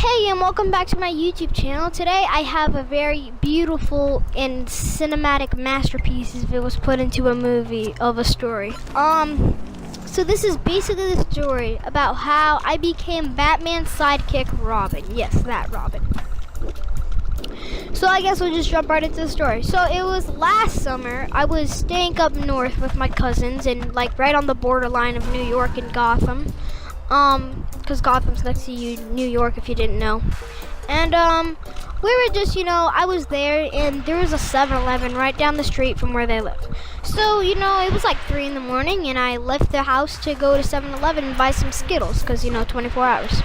Hey, and welcome back to my YouTube channel. Today I have a very beautiful and cinematic masterpiece if it was put into a movie of a story. So this is basically the story about how I became Batman's sidekick, Robin. Yes, that Robin. So I guess we'll just jump right into the story. So it was last summer. I was staying up north with my cousins and like right on the borderline of New York and Gotham. Because Gotham's next to New York, if you didn't know. And we were just, I was there and there was a 7-Eleven right down the street from where they live. So, it was like 3 in the morning and I left the house to go to 7-Eleven and buy some Skittles because, 24 hours.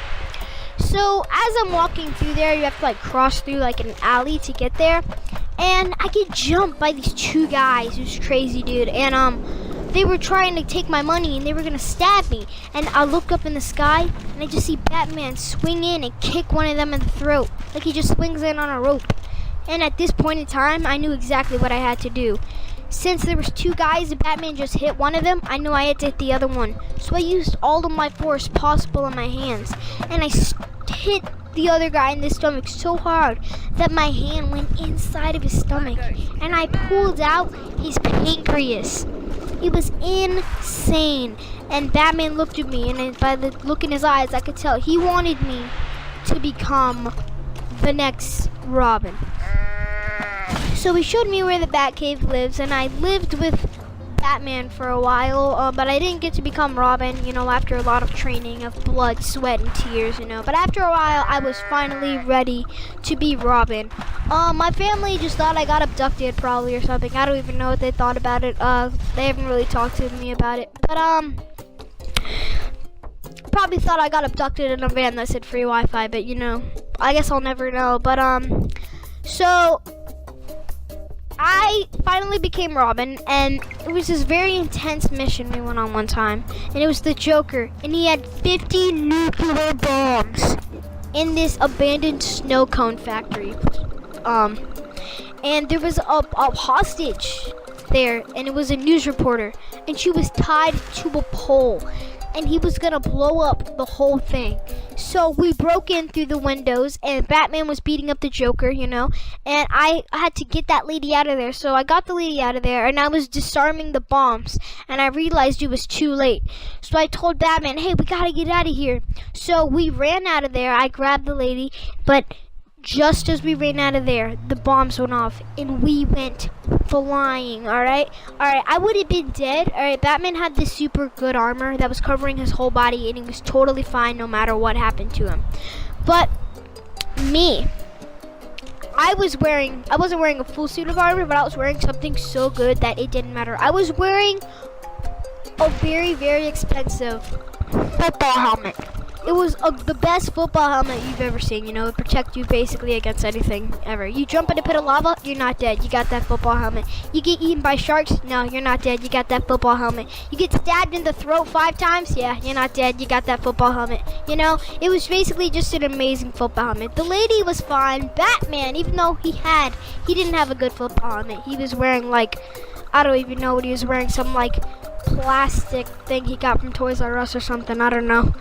So as I'm walking through there, you have to like cross through like an alley to get there. And I get jumped by these 2 guys. It was crazy, dude. And they were trying to take my money and they were gonna stab me. And I look up in the sky and I just see Batman swing in and kick one of them in the throat. Like he just swings in on a rope. And at this point in time, I knew exactly what I had to do. Since there was 2 guys and Batman just hit one of them, I knew I had to hit the other one. So I used all of my force possible in my hands. And I hit the other guy in the stomach so hard that my hand went inside of his stomach. And I pulled out his pancreas. It was insane. And Batman looked at me, and by the look in his eyes, I could tell he wanted me to become the next Robin. So he showed me where the Batcave lives, and I lived with Batman for a while, but I didn't get to become Robin, after a lot of training of blood, sweat, and tears, But after a while, I was finally ready to be Robin. My family just thought I got abducted probably or something. I don't even know what they thought about it. They haven't really talked to me about it. But, probably thought I got abducted in a van that said free Wi-Fi, but, I guess I'll never know. But, so I finally became Robin, and it was this very intense mission we went on one time, and it was the Joker, and he had 50 nuclear bombs in this abandoned snow cone factory. And there was a hostage there, and it was a news reporter, and she was tied to a pole, and he was gonna blow up the whole thing. So we broke in through the windows, and Batman was beating up the Joker, and I had to get that lady out of there. So I got the lady out of there, and I was disarming the bombs, and I realized it was too late. So I told Batman, hey, we gotta get out of here. So we ran out of there. I grabbed the lady, but just as we ran out of there, the bombs went off, and we went flying, alright, I would have been dead, alright. Batman had this super good armor that was covering his whole body, and he was totally fine no matter what happened to him. But me, I wasn't wearing a full suit of armor, but I was wearing something so good that it didn't matter. I was wearing a very, very expensive football helmet. It was the best football helmet you've ever seen, it protects you basically against anything ever. You jump in a pit of lava, you're not dead, you got that football helmet. You get eaten by sharks, no, you're not dead, you got that football helmet. You get stabbed in the throat 5 times, yeah, you're not dead, you got that football helmet. It was basically just an amazing football helmet. The lady was fine. Batman, even though he didn't have a good football helmet. He was wearing I don't even know what he was wearing, some plastic thing he got from Toys R Us or something, I don't know.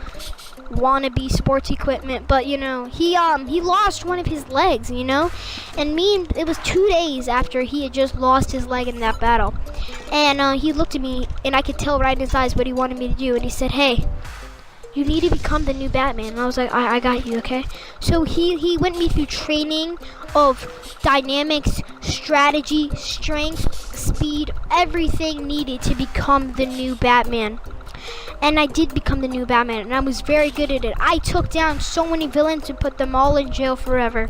Wannabe sports equipment, but he lost one of his legs, and it was 2 days after he had just lost his leg in that battle, and he looked at me and I could tell right in his eyes what he wanted me to do, and he said, hey, you need to become the new Batman. And I was like, I got you, okay? So he went me through training of dynamics, strategy, strength, speed, everything needed to become the new Batman. And I did become the new Batman, and I was very good at it. I took down so many villains and put them all in jail forever.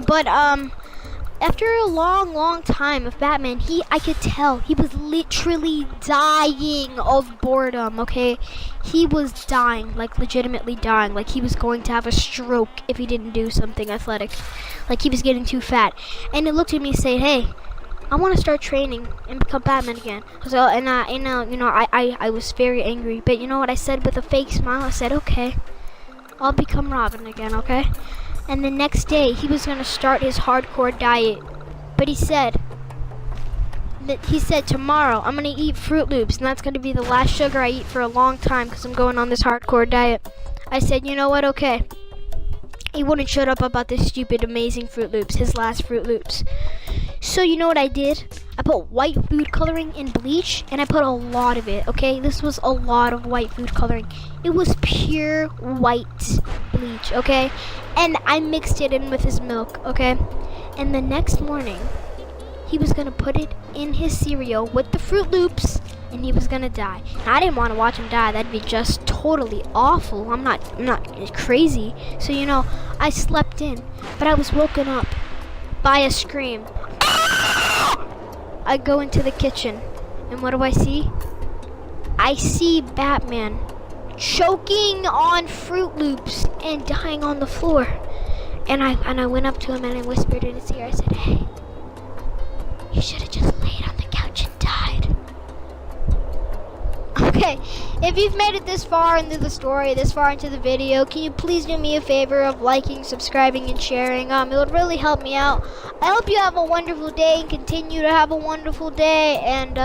But after a long time of Batman, I could tell he was literally dying of boredom, okay? He was dying, legitimately dying, like he was going to have a stroke if he didn't do something athletic. Like he was getting too fat. And he looked at me and said, hey, I want to start training and become Batman again. So, I was very angry. But you know what I said with a fake smile? I said, okay, I'll become Robin again, okay? And the next day, he was going to start his hardcore diet. But he said, tomorrow, I'm going to eat Fruit Loops. And that's going to be the last sugar I eat for a long time because I'm going on this hardcore diet. I said, you know what, okay. He wouldn't shut up about this stupid, amazing Fruit Loops, his last Fruit Loops. So you know what I did? I put white food coloring in bleach, and I put a lot of it, okay? This was a lot of white food coloring. It was pure white bleach, okay? And I mixed it in with his milk, okay? And the next morning, he was gonna put it in his cereal with the Fruit Loops, and he was gonna die. Now, I didn't want to watch him die. That'd be just totally awful. I'm not crazy. So you know, I slept in, but I was woken up by a scream. I go into the kitchen, and what do I see? I see Batman choking on Fruit Loops and dying on the floor. And I went up to him and I whispered in his ear. I said, "Hey, you should have just laid on the couch and died." Okay, if you've made it this far into the story, this far into the video, can you please do me a favor of liking, subscribing, and sharing? It would really help me out. I hope you have a wonderful day and continue to have a wonderful day. And